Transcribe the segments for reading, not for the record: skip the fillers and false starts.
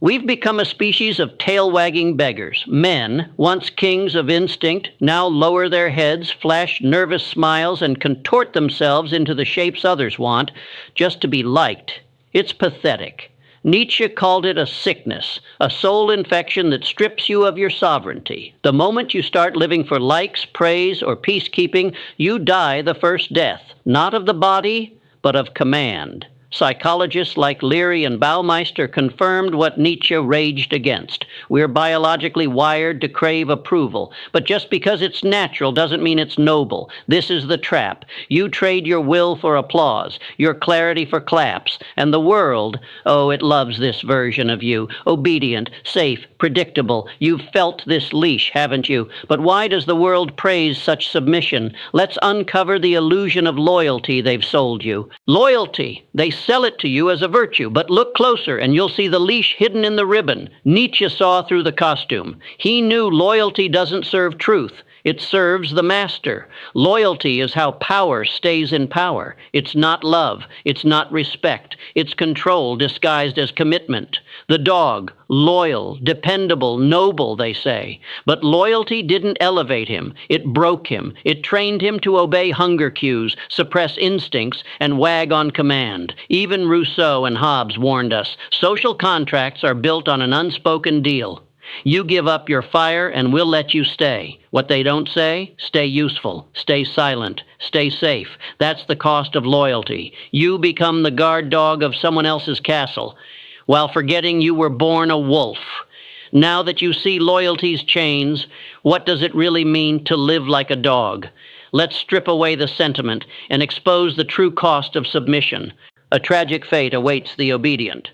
We've become a species of tail-wagging beggars. Men, once kings of instinct, now lower their heads, flash nervous smiles, and contort themselves into the shapes others want, just to be liked. It's pathetic. Nietzsche called it a sickness, a soul infection that strips you of your sovereignty. The moment you start living for likes, praise, or peacekeeping, you die the first death, not of the body, but of command. Psychologists like Leary and Baumeister confirmed what Nietzsche raged against. We're biologically wired to crave approval, but just because it's natural doesn't mean it's noble. This is the trap. You trade your will for applause, your clarity for claps, and the world, oh, it loves this version of you. Obedient, safe, predictable. You've felt this leash, haven't you? But why does the world praise such submission? Let's uncover the illusion of loyalty they've sold you. Loyalty, they sell it to you as a virtue, but look closer and you'll see the leash hidden in the ribbon. Nietzsche saw through the costume. He knew loyalty doesn't serve truth. It serves the master. Loyalty is how power stays in power. It's not love. It's not respect. It's control disguised as commitment. The dog, loyal, dependable, noble, they say. But loyalty didn't elevate him. It broke him. It trained him to obey hunger cues, suppress instincts, and wag on command. Even Rousseau and Hobbes warned us. Social contracts are built on an unspoken deal. You give up your fire and we'll let you stay. What they don't say, stay useful, stay silent, stay safe. That's the cost of loyalty. You become the guard dog of someone else's castle, while forgetting you were born a wolf. Now that you see loyalty's chains, what does it really mean to live like a dog? Let's strip away the sentiment and expose the true cost of submission. A tragic fate awaits the obedient.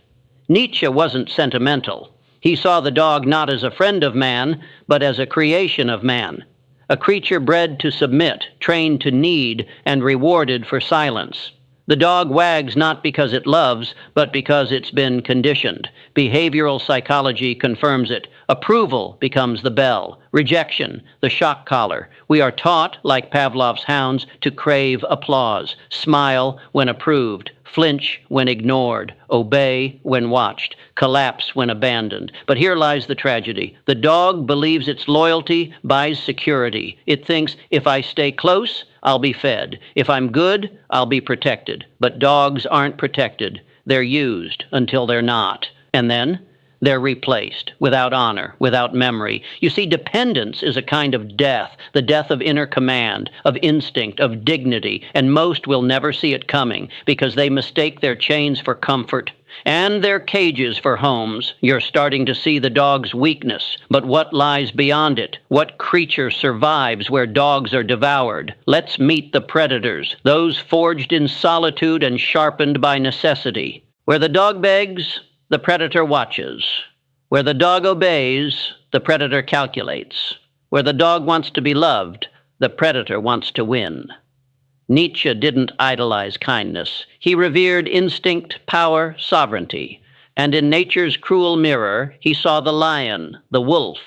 Nietzsche wasn't sentimental. He saw the dog not as a friend of man, but as a creation of man, a creature bred to submit, trained to need, and rewarded for silence. The dog wags not because it loves, but because it's been conditioned. Behavioral psychology confirms it. Approval becomes the bell, rejection, the shock collar. We are taught, like Pavlov's hounds, to crave applause, smile when approved, flinch when ignored, obey when watched, collapse when abandoned. But here lies the tragedy. The dog believes its loyalty buys security. It thinks, if I stay close, I'll be fed. If I'm good, I'll be protected. But dogs aren't protected. They're used until they're not. And then they're replaced, without honor, without memory. You see, dependence is a kind of death, the death of inner command, of instinct, of dignity, and most will never see it coming because they mistake their chains for comfort and their cages for homes. You're starting to see the dog's weakness, but what lies beyond it? What creature survives where dogs are devoured? Let's meet the predators, those forged in solitude and sharpened by necessity. Where the dog begs, the predator watches. Where the dog obeys, the predator calculates. Where the dog wants to be loved, the predator wants to win. Nietzsche didn't idolize kindness. He revered instinct, power, sovereignty. And in nature's cruel mirror, he saw the lion, the wolf,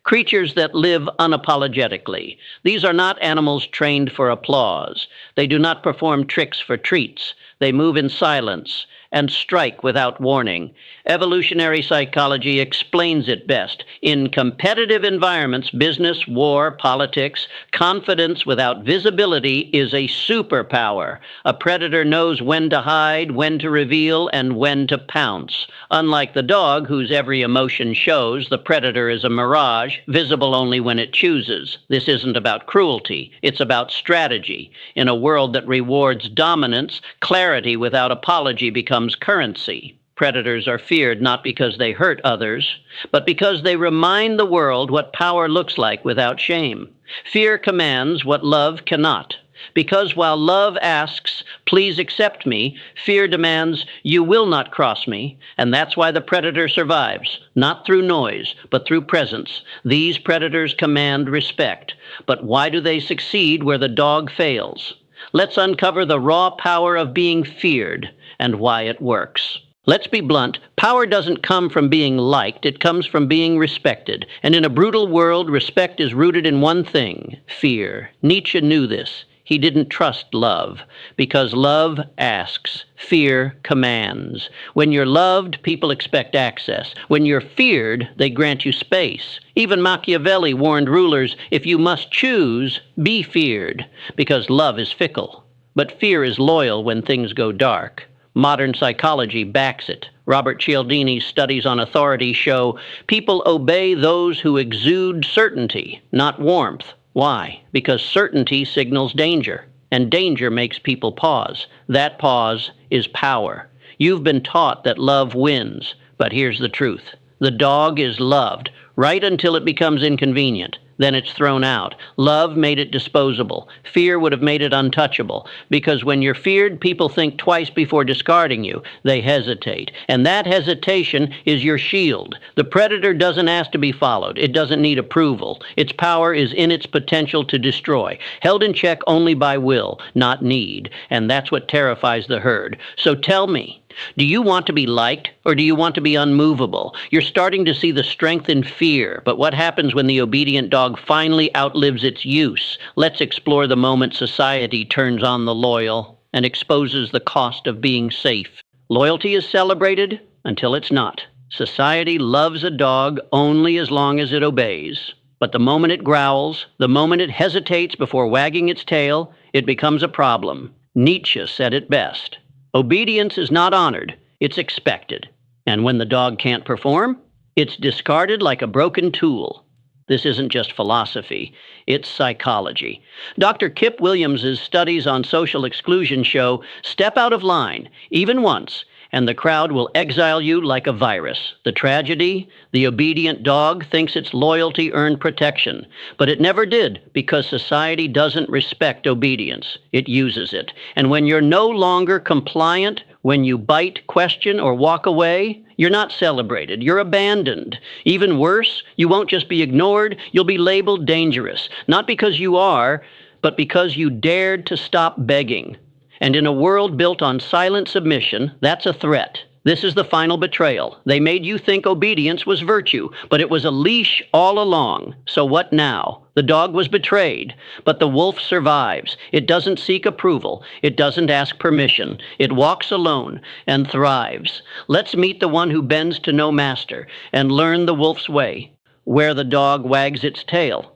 creatures that live unapologetically. These are not animals trained for applause. They do not perform tricks for treats. They move in silence and strike without warning. Evolutionary psychology explains it best. In competitive environments, business, war, politics, confidence without visibility is a superpower. A predator knows when to hide, when to reveal, and when to pounce. Unlike the dog, whose every emotion shows, the predator is a mirage, visible only when it chooses. This isn't about cruelty. It's about strategy. In a world that rewards dominance, clarity without apology becomes currency. Predators are feared not because they hurt others, but because they remind the world what power looks like without shame. Fear commands what love cannot. Because while love asks, please accept me, fear demands, you will not cross me, and that's why the predator survives, not through noise, but through presence. These predators command respect, but why do they succeed where the dog fails? Let's uncover the raw power of being feared and why it works. Let's be blunt. Power doesn't come from being liked. It comes from being respected. And in a brutal world, respect is rooted in one thing: fear. Nietzsche knew this. He didn't trust love, because love asks, fear commands. When you're loved, people expect access. When you're feared, they grant you space. Even Machiavelli warned rulers, if you must choose, be feared, because love is fickle. But fear is loyal when things go dark. Modern psychology backs it. Robert Cialdini's studies on authority show people obey those who exude certainty, not warmth. Why? Because certainty signals danger, and danger makes people pause. That pause is power. You've been taught that love wins, but here's the truth. The dog is loved right until it becomes inconvenient. Then it's thrown out. Love made it disposable. Fear would have made it untouchable, because when you're feared, people think twice before discarding you. They hesitate, and that hesitation is your shield. The predator doesn't ask to be followed. It doesn't need approval. Its power is in its potential to destroy, held in check only by will, not need, and that's what terrifies the herd. So tell me, do you want to be liked, or do you want to be unmovable? You're starting to see the strength in fear, but what happens when the obedient dog finally outlives its use? Let's explore the moment society turns on the loyal and exposes the cost of being safe. Loyalty is celebrated until it's not. Society loves a dog only as long as it obeys. But the moment it growls, the moment it hesitates before wagging its tail, it becomes a problem. Nietzsche said it best. Obedience is not honored, it's expected. And when the dog can't perform, it's discarded like a broken tool. This isn't just philosophy, it's psychology. Dr. Kip Williams's studies on social exclusion show step out of line, even once, and the crowd will exile you like a virus. The tragedy, the obedient dog thinks its loyalty earned protection, but it never did, because society doesn't respect obedience. It uses it. And when you're no longer compliant, when you bite, question, or walk away, you're not celebrated. You're abandoned. Even worse, you won't just be ignored, you'll be labeled dangerous. Not because you are, but because you dared to stop begging. And in a world built on silent submission, that's a threat. This is the final betrayal. They made you think obedience was virtue, but it was a leash all along. So what now? The dog was betrayed, but the wolf survives. It doesn't seek approval. It doesn't ask permission. It walks alone and thrives. Let's meet the one who bends to no master and learn the wolf's way. Where the dog wags its tail,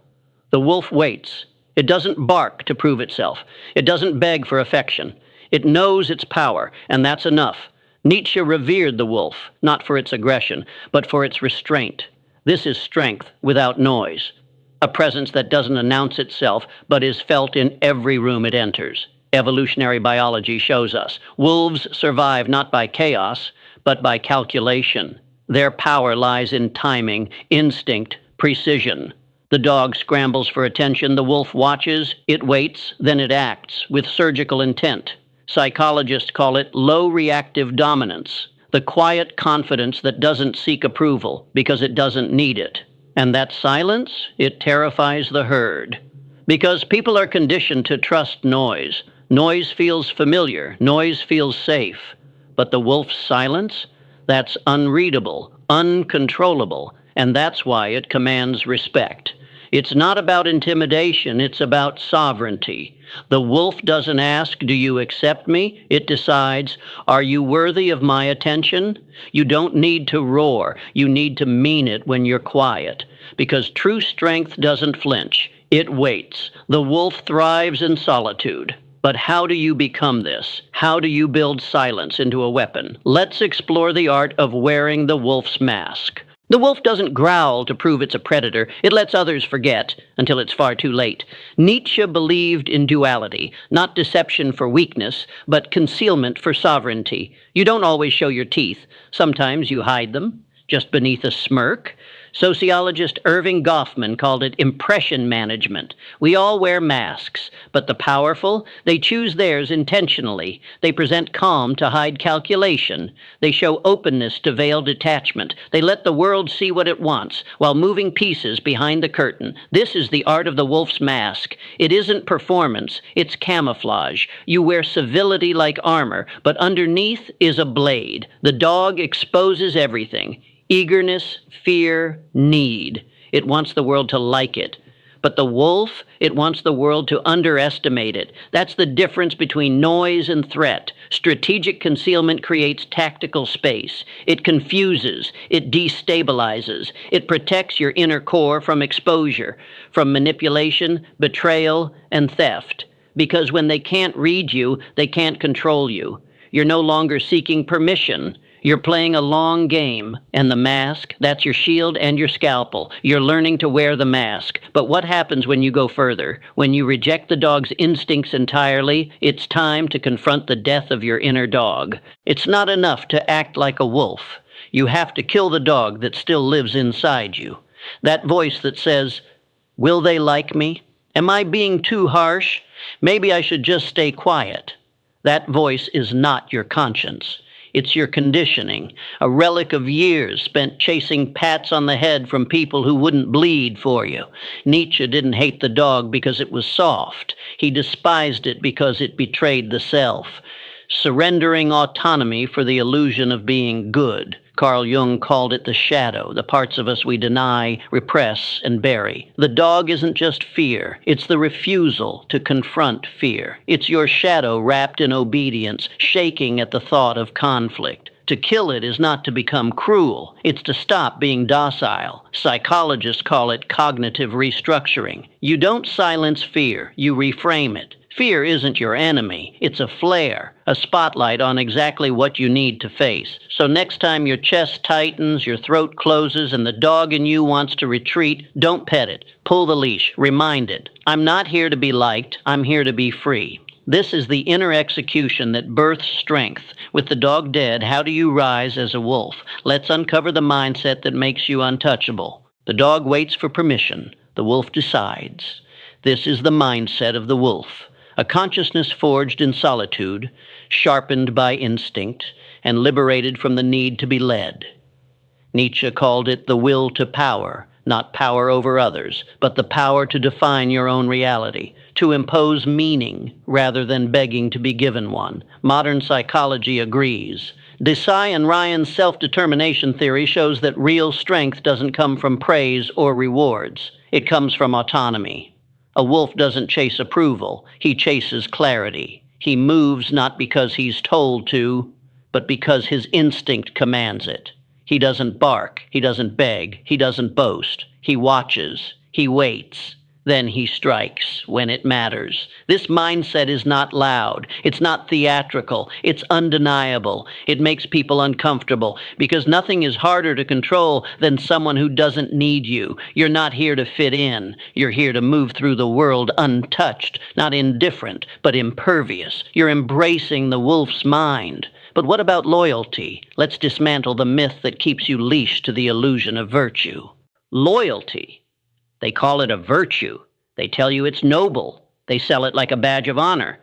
the wolf waits. It doesn't bark to prove itself. It doesn't beg for affection. It knows its power, and that's enough. Nietzsche revered the wolf, not for its aggression, but for its restraint. This is strength without noise, a presence that doesn't announce itself, but is felt in every room it enters. Evolutionary biology shows us wolves survive not by chaos, but by calculation. Their power lies in timing, instinct, precision. The dog scrambles for attention, the wolf watches, it waits, then it acts with surgical intent. Psychologists call it low reactive dominance, the quiet confidence that doesn't seek approval because it doesn't need it. And that silence, it terrifies the herd. Because people are conditioned to trust noise. Noise feels familiar, noise feels safe. But the wolf's silence, that's unreadable, uncontrollable, and that's why it commands respect. It's not about intimidation, it's about sovereignty. The wolf doesn't ask, do you accept me? It decides, are you worthy of my attention? You don't need to roar, you need to mean it when you're quiet. Because true strength doesn't flinch, it waits. The wolf thrives in solitude. But how do you become this? How do you build silence into a weapon? Let's explore the art of wearing the wolf's mask. The wolf doesn't growl to prove it's a predator. It lets others forget until it's far too late. Nietzsche believed in duality, not deception for weakness, but concealment for sovereignty. You don't always show your teeth. Sometimes you hide them, just beneath a smirk. Sociologist Irving Goffman called it impression management. We all wear masks, but the powerful, they choose theirs intentionally. They present calm to hide calculation. They show openness to veil detachment. They let the world see what it wants, while moving pieces behind the curtain. This is the art of the wolf's mask. It isn't performance, it's camouflage. You wear civility like armor, but underneath is a blade. The dog exposes everything. Eagerness, fear, need. It wants the world to like it. But the wolf, it wants the world to underestimate it. That's the difference between noise and threat. Strategic concealment creates tactical space. It confuses, it destabilizes, it protects your inner core from exposure, from manipulation, betrayal, and theft. Because when they can't read you, they can't control you. You're no longer seeking permission. You're playing a long game, and the mask, that's your shield and your scalpel. You're learning to wear the mask. But what happens when you go further? When you reject the dog's instincts entirely, it's time to confront the death of your inner dog. It's not enough to act like a wolf. You have to kill the dog that still lives inside you. That voice that says, "Will they like me? Am I being too harsh? Maybe I should just stay quiet." That voice is not your conscience. It's your conditioning, a relic of years spent chasing pats on the head from people who wouldn't bleed for you. Nietzsche didn't hate the dog because it was soft. He despised it because it betrayed the self. Surrendering autonomy for the illusion of being good. Carl Jung called it the shadow, the parts of us we deny, repress, and bury. The dog isn't just fear. It's the refusal to confront fear. It's your shadow wrapped in obedience, shaking at the thought of conflict. To kill it is not to become cruel. It's to stop being docile. Psychologists call it cognitive restructuring. You don't silence fear, you reframe it. Fear isn't your enemy. It's a flare, a spotlight on exactly what you need to face. So next time your chest tightens, your throat closes, and the dog in you wants to retreat, don't pet it. Pull the leash. Remind it, I'm not here to be liked. I'm here to be free. This is the inner execution that births strength. With the dog dead, how do you rise as a wolf? Let's uncover the mindset that makes you untouchable. The dog waits for permission. The wolf decides. This is the mindset of the wolf. A consciousness forged in solitude, sharpened by instinct, and liberated from the need to be led. Nietzsche called it the will to power, not power over others, but the power to define your own reality, to impose meaning rather than begging to be given one. Modern psychology agrees. Desai and Ryan's self-determination theory shows that real strength doesn't come from praise or rewards. It comes from autonomy. A wolf doesn't chase approval. He chases clarity. He moves not because he's told to, but because his instinct commands it. He doesn't bark. He doesn't beg. He doesn't boast. He watches. He waits. Then he strikes when it matters. This mindset is not loud. It's not theatrical. It's undeniable. It makes people uncomfortable because nothing is harder to control than someone who doesn't need you. You're not here to fit in. You're here to move through the world untouched, not indifferent, but impervious. You're embracing the wolf's mind. But what about loyalty? Let's dismantle the myth that keeps you leashed to the illusion of virtue. Loyalty. They call it a virtue. They tell you it's noble. They sell it like a badge of honor.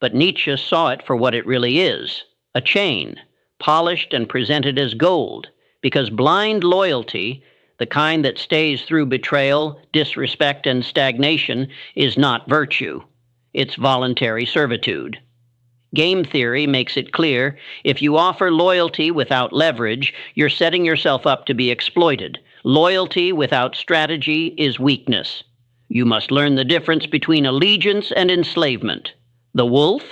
But Nietzsche saw it for what it really is, a chain, polished and presented as gold, because blind loyalty, the kind that stays through betrayal, disrespect, and stagnation, is not virtue. It's voluntary servitude. Game theory makes it clear, if you offer loyalty without leverage, you're setting yourself up to be exploited. Loyalty without strategy is weakness. You must learn the difference between allegiance and enslavement. The wolf,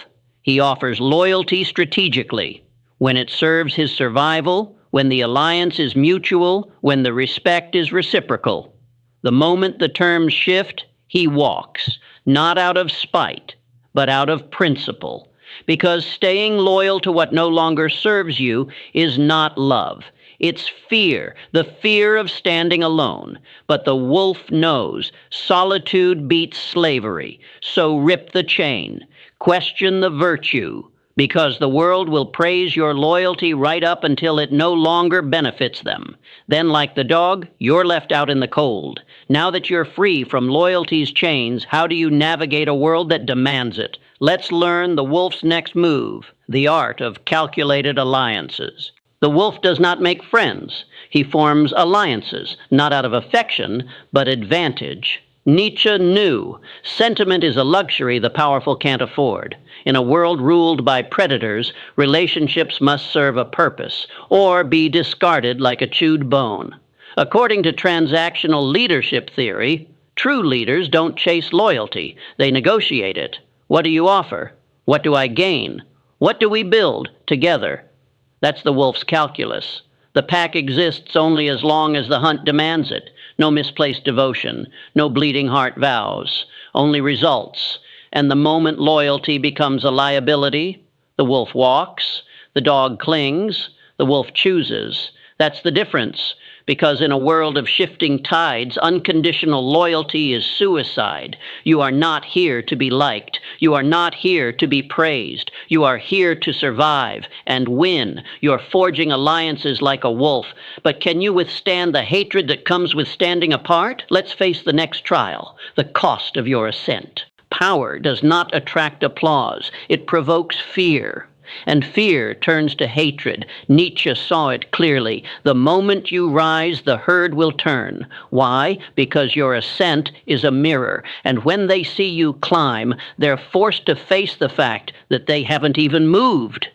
he offers loyalty strategically, when it serves his survival, when the alliance is mutual, when the respect is reciprocal. The moment the terms shift, he walks, not out of spite, but out of principle. Because staying loyal to what no longer serves you is not love. It's fear, the fear of standing alone. But the wolf knows solitude beats slavery. So rip the chain. Question the virtue, because the world will praise your loyalty right up until it no longer benefits them. Then, like the dog, you're left out in the cold. Now that you're free from loyalty's chains, how do you navigate a world that demands it? Let's learn the wolf's next move, the art of calculated alliances. The wolf does not make friends. He forms alliances, not out of affection, but advantage. Nietzsche knew sentiment is a luxury the powerful can't afford. In a world ruled by predators, relationships must serve a purpose or be discarded like a chewed bone. According to transactional leadership theory, True leaders don't chase loyalty, they negotiate it. What do you offer? What do I gain? What do we build together? That's the wolf's calculus. The pack exists only as long as the hunt demands it. No misplaced devotion, no bleeding heart vows, only results. And the moment loyalty becomes a liability, the wolf walks, the dog clings, the wolf chooses. That's the difference. Because in a world of shifting tides, unconditional loyalty is suicide. You are not here to be liked. You are not here to be praised. You are here to survive and win. You're forging alliances like a wolf. But can you withstand the hatred that comes with standing apart? Let's face the next trial, the cost of your ascent. Power does not attract applause. It provokes fear. And fear turns to hatred. Nietzsche saw it clearly. The moment you rise, the herd will turn. Why? Because your ascent is a mirror. And when they see you climb, they're forced to face the fact that they haven't even moved.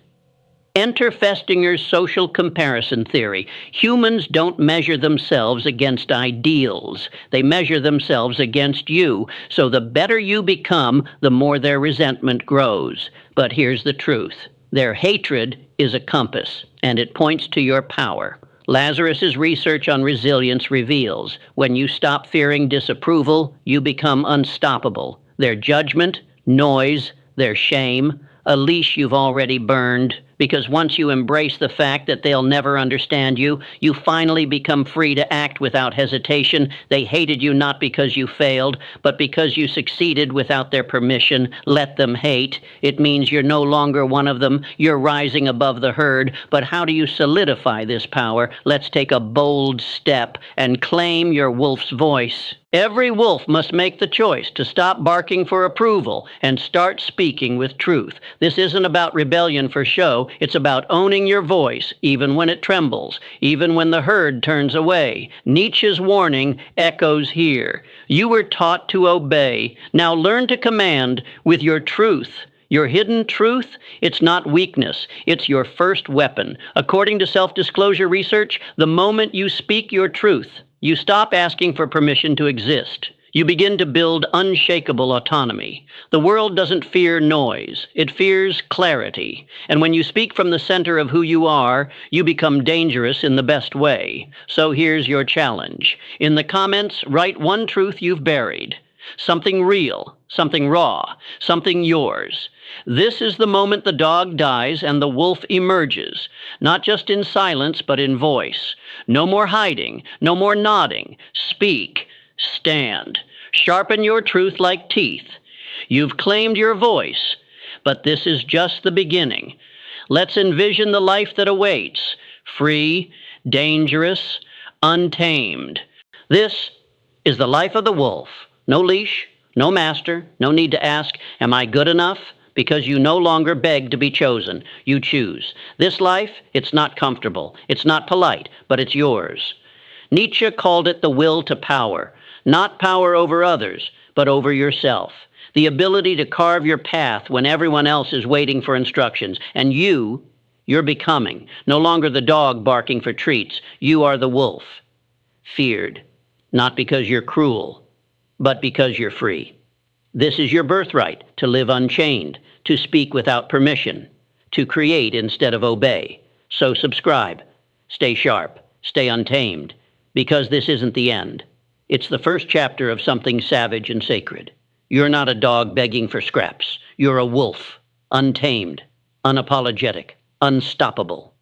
Enter Festinger's social comparison theory. Humans don't measure themselves against ideals. They measure themselves against you. So the better you become, the more their resentment grows. But here's the truth. Their hatred is a compass, and it points to your power. Lazarus's research on resilience reveals when you stop fearing disapproval, you become unstoppable. Their judgment, noise, their shame, a leash you've already burned. Because once you embrace the fact that they'll never understand you, you finally become free to act without hesitation. They hated you not because you failed, but because you succeeded without their permission. Let them hate. It means you're no longer one of them. You're rising above the herd. But how do you solidify this power? Let's take a bold step and claim your wolf's voice. Every wolf must make the choice to stop barking for approval and start speaking with truth. This isn't about rebellion for show. It's about owning your voice, even when it trembles, even when the herd turns away. Nietzsche's warning echoes here. You were taught to obey. Now learn to command with your truth. Your hidden truth, it's not weakness. It's your first weapon. According to self-disclosure research, the moment you speak your truth, you stop asking for permission to exist. You begin to build unshakable autonomy. The world doesn't fear noise. It fears clarity. And when you speak from the center of who you are, you become dangerous in the best way. So here's your challenge. In the comments, write one truth you've buried. Something real, something raw, something yours. This is the moment the dog dies and the wolf emerges, not just in silence, but in voice. No more hiding, no more nodding. Speak, stand. Sharpen your truth like teeth. You've claimed your voice, but this is just the beginning. Let's envision the life that awaits, free, dangerous, untamed. This is the life of the wolf. No leash, no master, no need to ask, am I good enough? Because you no longer beg to be chosen. You choose. This life, it's not comfortable. It's not polite, but it's yours. Nietzsche called it the will to power. Not power over others, but over yourself. The ability to carve your path when everyone else is waiting for instructions. And you're becoming. No longer the dog barking for treats. You are the wolf. Feared. Not because you're cruel, but because you're free. This is your birthright, to live unchained, to speak without permission, to create instead of obey. So subscribe, stay sharp, stay untamed, because this isn't the end. It's the first chapter of something savage and sacred. You're not a dog begging for scraps. You're a wolf, untamed, unapologetic, unstoppable.